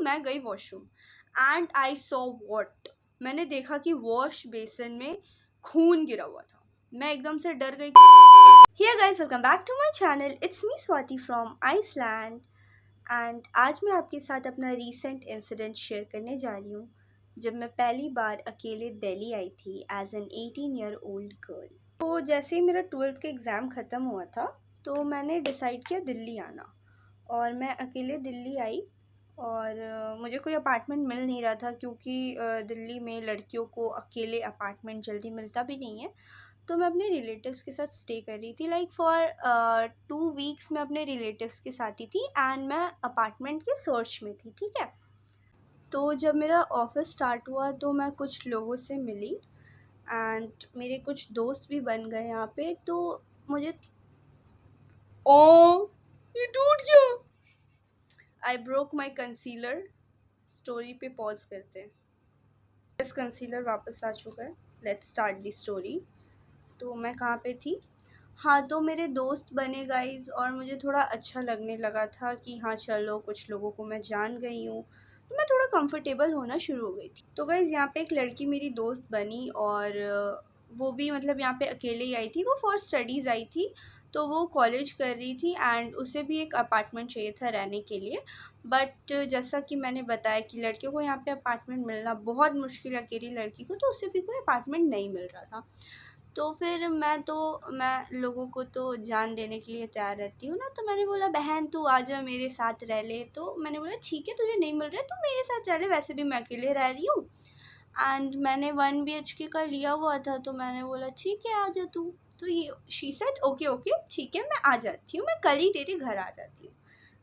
मैं गई washroom and I saw what, मैंने देखा कि वॉश बेसिन में खून गिरा हुआ था। मैं एकदम से डर गई। Hey guys, welcome back to my channel. It's me Swati from Iceland and आज मैं आपके साथ अपना रीसेंट इंसिडेंट शेयर करने जा रही हूँ जब मैं पहली बार अकेले दिल्ली आई थी एज एन 18-year-old गर्ल। तो जैसे ही मेरा 12th का एग्ज़ाम ख़त्म हुआ था तो मैंने डिसाइड किया दिल्ली आना, और मैं अकेले दिल्ली आई। और मुझे कोई अपार्टमेंट मिल नहीं रहा था क्योंकि दिल्ली में लड़कियों को अकेले अपार्टमेंट जल्दी मिलता भी नहीं है। तो मैं अपने रिलेटिव्स के साथ स्टे कर रही थी, लाइक फॉर 2 वीक्स मैं अपने रिलेटिव्स के साथ ही थी एंड मैं अपार्टमेंट के सर्च में थी, ठीक है। तो जब मेरा ऑफिस स्टार्ट हुआ तो मैं कुछ लोगों से मिली एंड मेरे कुछ दोस्त भी बन गए यहाँ पे। तो मुझे ओ ये टूट गया। I broke my concealer. Story पे पॉज करते हैं। इस कंसीलर वापस आ चुका है। Let's start the story. तो मैं कहाँ पे थी? हाँ, तो मेरे दोस्त बने गाइज़, और मुझे थोड़ा अच्छा लगने लगा था कि हाँ चलो कुछ लोगों को मैं जान गई हूँ, तो मैं थोड़ा कंफर्टेबल होना शुरू हो गई थी। तो गाइज़ यहाँ पे एक लड़की मेरी दोस्त बनी, और वो भी मतलब यहाँ पे अकेले ही आई थी। वो फॉर स्टडीज़ आई थी, तो वो कॉलेज कर रही थी एंड उसे भी एक अपार्टमेंट चाहिए था रहने के लिए। बट जैसा कि मैंने बताया कि लड़कियों को यहाँ पे अपार्टमेंट मिलना बहुत मुश्किल है, अकेली लड़की को, तो उसे भी कोई अपार्टमेंट नहीं मिल रहा था। तो फिर मैं लोगों को तो जान देने के लिए तैयार रहती हूँ ना, तो मैंने बोला बहन तू आ जा मेरे साथ रह ले। तो मैंने बोला ठीक है, तुझे नहीं मिल रहा है तो मेरे साथ रह ले, वैसे भी मैं अकेले रह रही हूँ एंड मैंने 1 BHK का लिया हुआ था। तो मैंने बोला ठीक है आ जा तू। तो ये शी सेड ओके ओके ठीक है मैं आ जाती हूँ, मैं कल ही तेरे घर आ जाती हूँ।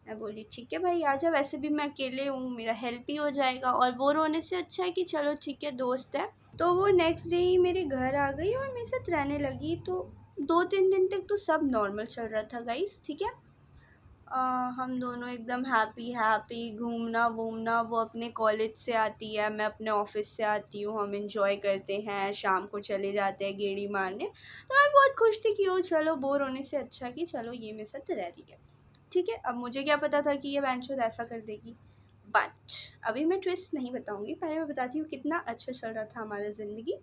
मैं बोली ठीक है भाई आ जा, वैसे भी मैं अकेले हूँ, मेरा हेल्प ही हो जाएगा, और बोर होने से अच्छा है कि चलो ठीक है दोस्त है। तो वो नेक्स्ट डे ही मेरे घर आ गई और मेरे साथ रहने लगी। तो 2-3 दिन तक तो सब नॉर्मल चल रहा था गाइस, ठीक है। हम दोनों एकदम हैप्पी हैप्पी घूमना वूमना, वो अपने कॉलेज से आती है, मैं अपने ऑफिस से आती हूँ, हम इंजॉय करते हैं, शाम को चले जाते हैं गेड़ी मारने। तो मैं बहुत खुश थी कि ओ चलो बोर होने से अच्छा कि चलो ये मेरे साथ रह रही है, ठीक है। अब मुझे क्या पता था कि ये बैंचोद ऐसा कर देगी, बट अभी मैं ट्विस्ट नहीं बताऊंगी, पहले मैं बताती हूँ कितना अच्छा चल रहा था हमारा ज़िंदगी।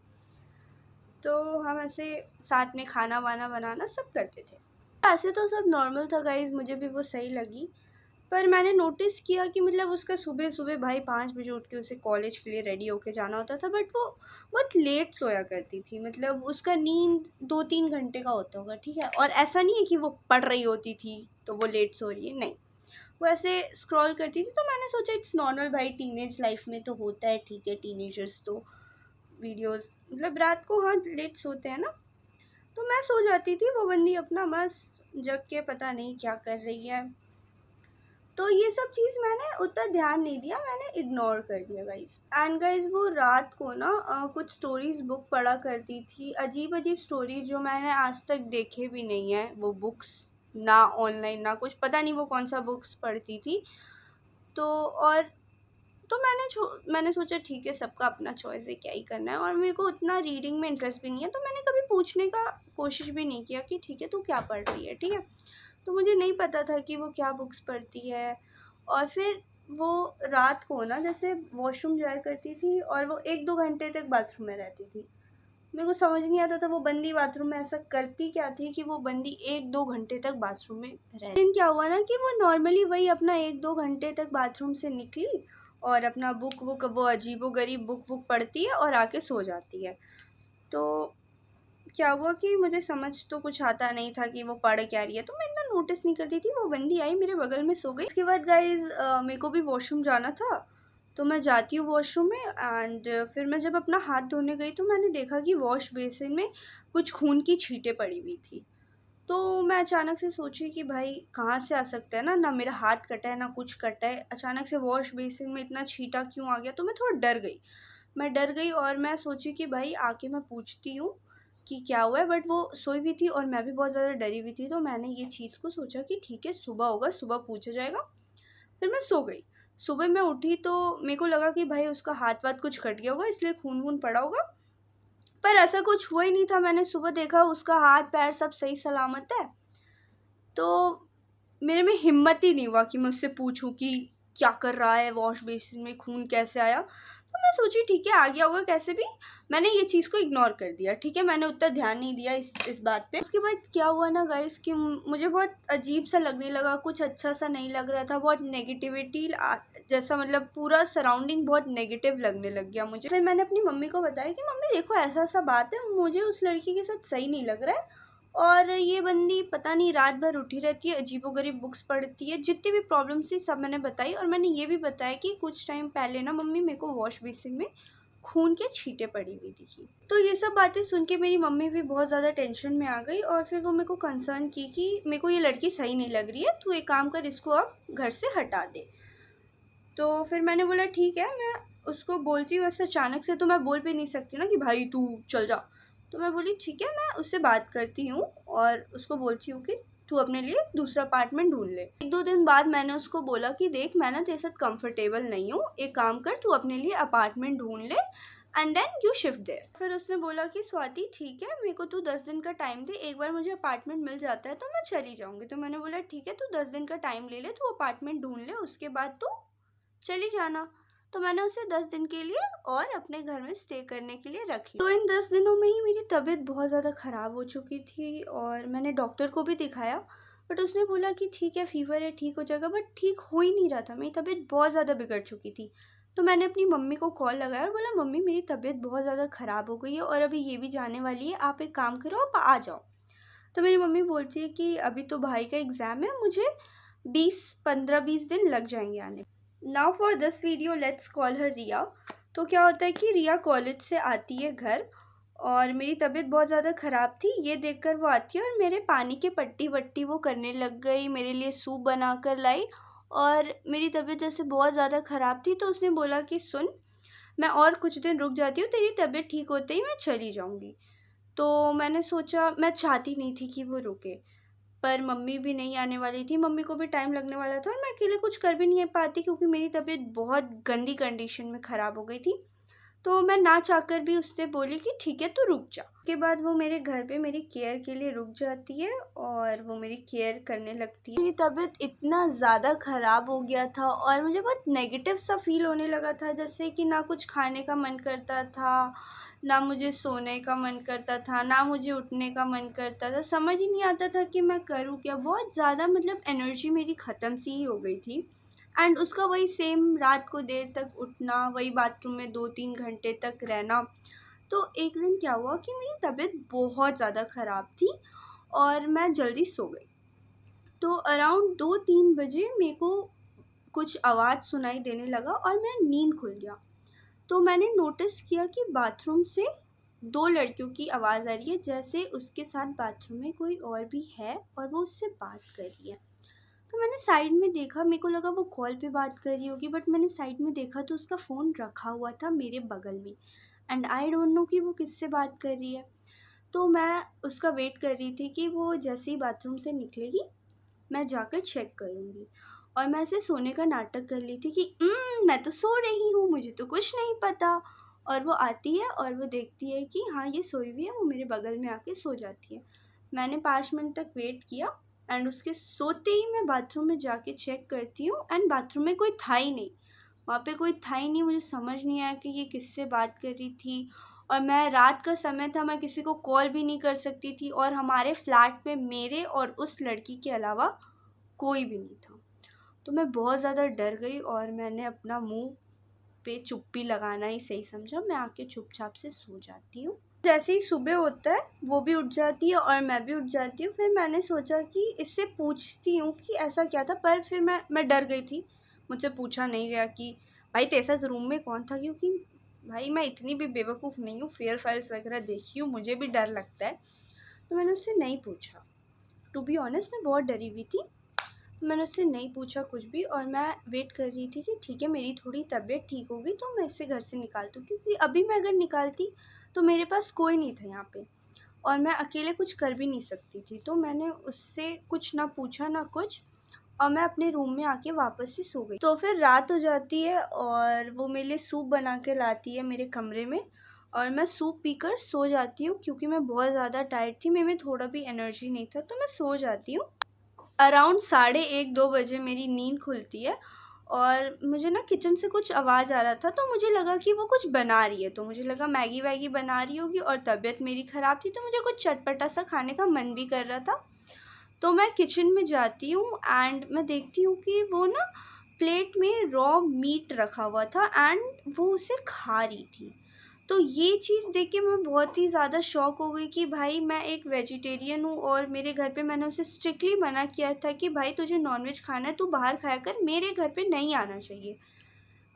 तो हम ऐसे साथ में खाना वाना बनाना सब करते थे। ऐसे तो सब नॉर्मल था गाइज़, मुझे भी वो सही लगी। पर मैंने नोटिस किया कि मतलब उसका सुबह सुबह भाई 5 बजे उठ के उसे कॉलेज के लिए रेडी होके जाना होता था, बट वो बहुत लेट सोया करती थी। मतलब उसका नींद 2-3 घंटे का होता होगा, ठीक है। और ऐसा नहीं है कि वो पढ़ रही होती थी तो वो लेट सो रही है, नहीं, वो ऐसे स्क्रॉल करती थी। तो मैंने सोचा इट्स नॉर्मल भाई, टीनेज लाइफ में तो होता है, ठीक है, टीनेजर्स तो वीडियोस मतलब रात को हाँ लेट सोते हैं ना। तो मैं सो जाती थी, वो बंदी अपना मस्त जग के पता नहीं क्या कर रही है। तो ये सब चीज़ मैंने उतना ध्यान नहीं दिया, मैंने इग्नोर कर दिया गाइज़। एंड गाइज़ वो रात को ना कुछ स्टोरीज़ बुक पढ़ा करती थी, अजीब अजीब स्टोरी जो मैंने आज तक देखे भी नहीं है वो बुक्स, ना ऑनलाइन ना कुछ, पता नहीं वो कौन सा बुक्स पढ़ती थी। तो और तो मैंने सोचा ठीक है सबका अपना चॉइस है, क्या ही करना है, और मेरे को उतना रीडिंग में इंटरेस्ट भी नहीं है, तो मैंने कभी पूछने का कोशिश भी नहीं किया कि ठीक है तू क्या पढ़ रही है, ठीक है। तो मुझे नहीं पता था कि वो क्या बुक्स पढ़ती है। और फिर वो रात को ना जैसे वॉशरूम जाया करती थी और वो 1-2 घंटे तक बाथरूम में रहती थी। मेरे को समझ नहीं आता था वो बंदी बाथरूम में ऐसा करती क्या थी कि वो बंदी 1-2 घंटे तक बाथरूम में रह। दिन क्या हुआ ना कि वो नॉर्मली वही अपना 1-2 घंटे तक बाथरूम से निकली और अपना बुक वुक वो अजीबोगरीब बुक वुक पढ़ती है और आके सो जाती है। तो क्या हुआ कि मुझे समझ तो कुछ आता नहीं था कि वो पढ़ क्या रही है, तो मैं इतना नोटिस नहीं करती थी। वो बंदी आई मेरे बगल में सो गई। इसके बाद गाइज मेरे को भी वॉशरूम जाना था, तो मैं जाती हूँ वॉशरूम में एंड फिर मैं जब अपना हाथ धोने गई तो मैंने देखा कि वॉश बेसिन में कुछ खून की छींटें पड़ी हुई थी। तो मैं अचानक से सोची कि भाई कहाँ से आ सकता है, ना मेरा हाथ कटा है ना कुछ कटा है, अचानक से वॉश बेसिन में इतना छींटा क्यों आ गया। तो मैं थोड़ा डर गई और मैं सोची कि भाई आके मैं पूछती हूँ कि क्या हुआ है। बट वो सोई हुई थी और मैं भी बहुत ज़्यादा डरी हुई थी, तो मैंने ये चीज़ को सोचा कि ठीक है सुबह होगा, सुबह पूछा जाएगा। फिर मैं सो गई। सुबह मैं उठी तो मेरे को लगा कि भाई उसका हाथ वाथ कुछ कट गया होगा इसलिए खून वून पड़ा होगा, पर ऐसा कुछ हुआ ही नहीं था। मैंने सुबह देखा उसका हाथ पैर सब सही सलामत है। तो मेरे में हिम्मत ही नहीं हुआ कि मैं उससे पूछूं कि क्या कर रहा है, वॉश बेसिन में खून कैसे आया। तो मैं सोची ठीक है आ गया होगा कैसे भी, मैंने ये चीज़ को इग्नोर कर दिया। ठीक है, मैंने उतना ध्यान नहीं दिया इस बात पे। उसके बाद क्या हुआ ना गाइस कि मुझे बहुत अजीब सा लगने लगा, कुछ अच्छा सा नहीं लग रहा था, बहुत नेगेटिविटी जैसा, मतलब पूरा सराउंडिंग बहुत नेगेटिव लगने लग गया मुझे। फिर मैंने अपनी मम्मी को बताया कि मम्मी देखो ऐसा ऐसा बात है, मुझे उस लड़की के साथ सही नहीं लग रहा है, और ये बंदी पता नहीं रात भर उठी रहती है, अजीबोगरीब बुक्स पढ़ती है। जितनी भी प्रॉब्लम्स थी सब मैंने बताई, और मैंने ये भी बताया कि कुछ टाइम पहले ना मम्मी मेरे को वॉश बेसिन में खून के छींटे पड़ी हुई दिखी। तो ये सब बातें सुन के मेरी मम्मी भी बहुत ज़्यादा टेंशन में आ गई, और फिर वो मेरे को कंसर्न की कि मेरे को ये लड़की सही नहीं लग रही है, तू एक काम कर, इसको अब घर से हटा दे। तो फिर मैंने बोला ठीक है, मैं उसको बोलती हूँ। वैसे अचानक से तो मैं बोल भी नहीं सकती ना कि भाई तू चल जा। तो मैं बोली ठीक है, मैं उससे बात करती हूँ और उसको बोलती हूँ कि तू अपने लिए दूसरा अपार्टमेंट ढूंढ ले। 1-2 दिन बाद मैंने उसको बोला कि देख मैं ना तेरे साथ कंफर्टेबल नहीं हूँ, एक काम कर तू अपने लिए अपार्टमेंट ढूंढ ले and then you shift there. फिर उसने बोला कि स्वाति ठीक है, मेरे को तू 10 दिन का टाइम दे, एक बार मुझे अपार्टमेंट मिल जाता है तो मैं चली जाऊँगी। तो मैंने बोला ठीक है, तू 10 दिन का टाइम ले ले, तू अपार्टमेंट ढूंढ ले, उसके बाद तू चली जाना। तो मैंने उसे 10 दिन के लिए और अपने घर में स्टे करने के लिए रख लिया। तो इन 10 दिनों में ही मेरी तबीयत बहुत ज़्यादा ख़राब हो चुकी थी, और मैंने डॉक्टर को भी दिखाया, बट उसने बोला कि ठीक है फीवर है, ठीक हो जाएगा, बट ठीक हो ही नहीं रहा था। मेरी तबीयत बहुत ज़्यादा बिगड़ चुकी थी। तो मैंने अपनी मम्मी को कॉल लगाया और बोला मम्मी मेरी तबीयत बहुत ज़्यादा ख़राब हो गई है, और अभी ये भी जाने वाली है, आप एक काम करो आप आ जाओ। तो मेरी मम्मी बोलती है कि अभी तो भाई का एग्ज़ाम है, मुझे 15-20 दिन लग जाएंगे आने। Now for this video let's call her Riya. तो क्या होता है कि रिया कॉलेज से आती है घर, और मेरी तबीयत बहुत ज़्यादा ख़राब थी, ये देखकर वो आती है और मेरे पानी के पट्टी वट्टी वो करने लग गई, मेरे लिए सूप बना कर लाई। और मेरी तबीयत जैसे बहुत ज़्यादा ख़राब थी, तो उसने बोला कि सुन मैं और कुछ दिन रुक जाती हूँ, तेरी तबीयत ठीक होते ही मैं चली जाऊँगी। तो मैंने सोचा, मैं चाहती नहीं थी कि वो रुके, पर मम्मी भी नहीं आने वाली थी, मम्मी को भी टाइम लगने वाला था, और मैं अकेले कुछ कर भी नहीं पाती क्योंकि मेरी तबीयत बहुत गंदी कंडीशन में ख़राब हो गई थी। तो मैं ना चाहकर भी उससे बोली कि ठीक है तू रुक जा। उसके बाद वो मेरे घर पे मेरी केयर के लिए रुक जाती है, और वो मेरी केयर करने लगती है। मेरी तबीयत इतना ज़्यादा ख़राब हो गया था, और मुझे बहुत नेगेटिव सा फील होने लगा था, जैसे कि ना कुछ खाने का मन करता था, ना मुझे सोने का मन करता था, ना मुझे उठने का मन करता था, समझ ही नहीं आता था कि मैं करूँ क्या। बहुत ज़्यादा मतलब एनर्जी मेरी ख़त्म सी ही हो गई थी। एंड उसका वही सेम रात को देर तक उठना, वही बाथरूम में 2-3 घंटे तक रहना। तो एक दिन क्या हुआ कि मेरी तबीयत बहुत ज़्यादा ख़राब थी और मैं जल्दी सो गई। तो अराउंड 2-3 बजे मेरे को कुछ आवाज़ सुनाई देने लगा और मैं नींद खुल गया। तो मैंने नोटिस किया कि बाथरूम से 2 लड़कियों की आवाज़ आ रही है, जैसे उसके साथ बाथरूम में कोई और भी है और वो उससे बात कर रही है। तो मैंने साइड में देखा, मेरे को लगा वो कॉल पे बात कर रही होगी, बट मैंने साइड में देखा तो उसका फ़ोन रखा हुआ था मेरे बगल में, एंड आई डोंट नो कि वो किससे बात कर रही है। तो मैं उसका वेट कर रही थी कि वो जैसे ही बाथरूम से निकलेगी मैं जाकर चेक करूँगी, और मैं ऐसे सोने का नाटक कर ली थी कि मैं तो सो रही हूँ, मुझे तो कुछ नहीं पता। और वो आती है और वो देखती है कि हाँ ये सोई हुई है, वो मेरे बगल में आके सो जाती है। मैंने 5 मिनट तक वेट किया, एंड उसके सोते ही मैं बाथरूम में जाके चेक करती हूँ, एंड बाथरूम में कोई था ही नहीं, वहाँ पे कोई था ही नहीं। मुझे समझ नहीं आया कि ये किससे बात कर रही थी, और मैं रात का समय था, मैं किसी को कॉल भी नहीं कर सकती थी, और हमारे फ्लैट में मेरे और उस लड़की के अलावा कोई भी नहीं था। तो मैं बहुत ज़्यादा डर गई, और मैंने अपना मुंह पे चुप्पी लगाना ही सही समझा, मैं आके चुपचाप से सो जाती हूँ। जैसे ही सुबह होता है वो भी उठ जाती है और मैं भी उठ जाती हूँ। फिर मैंने सोचा कि इससे पूछती हूँ कि ऐसा क्या था, पर फिर मैं डर गई थी, मुझसे पूछा नहीं गया कि भाई तेरे साथ रूम में कौन था, क्योंकि भाई मैं इतनी भी बेवकूफ़ नहीं हूँ, फेयर फाइल्स वगैरह देखी हूँ, मुझे भी डर लगता है। तो मैंने उससे नहीं पूछा, टू बी ऑनेस्ट मैं बहुत डरी हुई थी। मैंने उससे नहीं पूछा कुछ भी, और मैं वेट कर रही थी कि ठीक है मेरी थोड़ी तबीयत ठीक होगी तो मैं इसे घर से निकाल दूँ, क्योंकि अभी मैं अगर निकालती तो मेरे पास कोई नहीं था यहाँ पे, और मैं अकेले कुछ कर भी नहीं सकती थी। तो मैंने उससे कुछ ना पूछा ना कुछ, और मैं अपने रूम में आके वापस से सो गई। तो फिर रात हो जाती है और वो मेरे लिए सूप बना के लाती है मेरे कमरे में, और मैं सूप पीकर सो जाती हूँ, क्योंकि मैं बहुत ज़्यादा टायर्ड थी, मेरे में थोड़ा भी एनर्जी नहीं था, तो मैं सो जाती हूँ। अराउंड 1:30-2 बजे मेरी नींद खुलती है, और मुझे ना किचन से कुछ आवाज़ आ रहा था, तो मुझे लगा कि वो कुछ बना रही है, तो मुझे लगा मैगी वैगी बना रही होगी, और तबीयत मेरी ख़राब थी तो मुझे कुछ चटपटा सा खाने का मन भी कर रहा था। तो मैं किचन में जाती हूँ एंड मैं देखती हूँ कि वो ना प्लेट में रॉ मीट रखा हुआ था एंड वो उसे खा रही थी। तो ये चीज़ देख के मैं बहुत ही ज़्यादा शॉक हो गई कि भाई मैं एक वेजिटेरियन हूँ और मेरे घर पे मैंने उसे स्ट्रिक्टली मना किया था कि भाई तुझे नॉनवेज खाना है, तू बाहर खाया कर, मेरे घर पे नहीं आना चाहिए।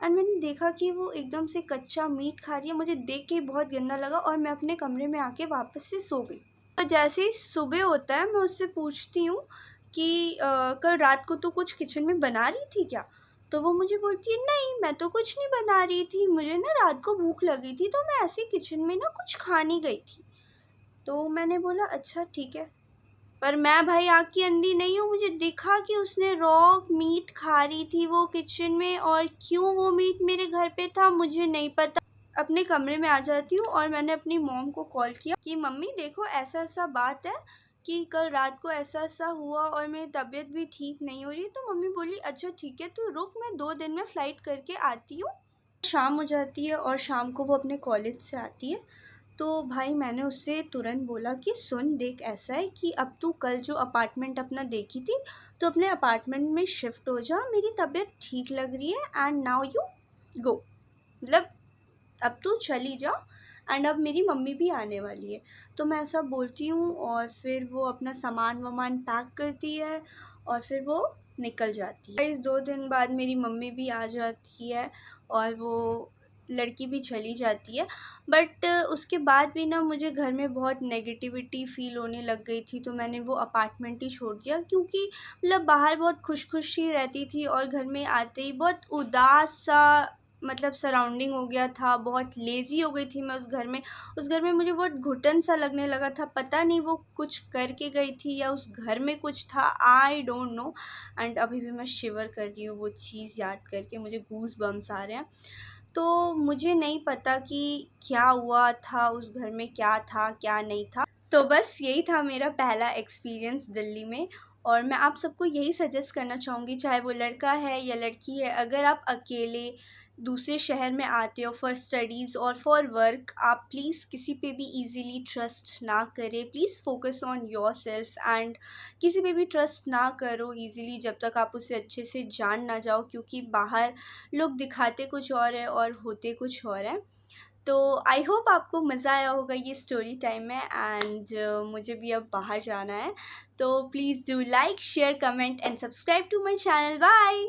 एंड मैंने देखा कि वो एकदम से कच्चा मीट खा रही है, मुझे देख के बहुत गंदा लगा और मैं अपने कमरे में आके वापस से सो गई। तो जैसे ही सुबह होता है मैं उससे पूछती हूँ कि कल रात को तो कुछ किचन में बना रही थी क्या? तो वो मुझे बोलती है नहीं, मैं तो कुछ नहीं बना रही थी, मुझे ना रात को भूख लगी थी तो मैं ऐसे किचन में ना कुछ खाने गई थी। तो मैंने बोला अच्छा ठीक है, पर मैं भाई आँख की अंधी नहीं हूँ, मुझे दिखा कि उसने रॉ मीट खा रही थी वो किचन में, और क्यों वो मीट मेरे घर पे था मुझे नहीं पता। अपने कमरे में आ जाती हूँ और मैंने अपनी मॉम को कॉल किया कि मम्मी देखो ऐसा ऐसा बात है कि कल रात को ऐसा ऐसा हुआ और मेरी तबीयत भी ठीक नहीं हो रही। तो मम्मी बोली अच्छा ठीक है, तू रुक, मैं 2 दिन में फ़्लाइट करके आती हूँ। शाम हो जाती है और शाम को वो अपने कॉलेज से आती है। तो भाई मैंने उससे तुरंत बोला कि सुन देख, ऐसा है कि अब तू कल जो अपार्टमेंट अपना देखी थी तो अपने अपार्टमेंट में शिफ्ट हो जा, मेरी तबीयत ठीक लग रही है एंड नाउ यू गो, मतलब अब तू चली जा, एंड अब मेरी मम्मी भी आने वाली है। तो मैं ऐसा बोलती हूँ और फिर वो अपना सामान वामान पैक करती है और फिर वो निकल जाती है। इस 2 दिन बाद मेरी मम्मी भी आ जाती है और वो लड़की भी चली जाती है। बट उसके बाद भी ना मुझे घर में बहुत नेगेटिविटी फ़ील होने लग गई थी, तो मैंने वो अपार्टमेंट ही छोड़ दिया, क्योंकि मतलब बाहर बहुत खुश रहती थी और घर में आते ही बहुत उदास सा मतलब सराउंडिंग हो गया था, बहुत लेज़ी हो गई थी मैं उस घर में मुझे बहुत घुटन सा लगने लगा था, पता नहीं वो कुछ करके गई थी या उस घर में कुछ था, आई डोंट नो। एंड अभी भी मैं शिवर कर रही हूँ वो चीज़ याद करके, मुझे गूज़ बम्स आ रहे हैं। तो मुझे नहीं पता कि क्या हुआ था उस घर में, क्या था क्या नहीं था। तो बस यही था मेरा पहला एक्सपीरियंस दिल्ली में, और मैं आप सबको यही सजेस्ट करना चाहूँगी, चाहे वो लड़का है या लड़की है, अगर आप अकेले दूसरे शहर में आते हो फॉर स्टडीज़ और फॉर वर्क, आप प्लीज़ किसी पे भी इजीली ट्रस्ट ना करें, please focus on yourself and किसी पे भी ट्रस्ट ना करो इजीली जब तक आप उसे अच्छे से जान ना जाओ, क्योंकि बाहर लोग दिखाते कुछ और है और होते कुछ और है। तो आई होप आपको मज़ा आया होगा ये स्टोरी टाइम में, एंड मुझे भी अब बाहर जाना है, तो please do like share comment and subscribe to my channel. Bye.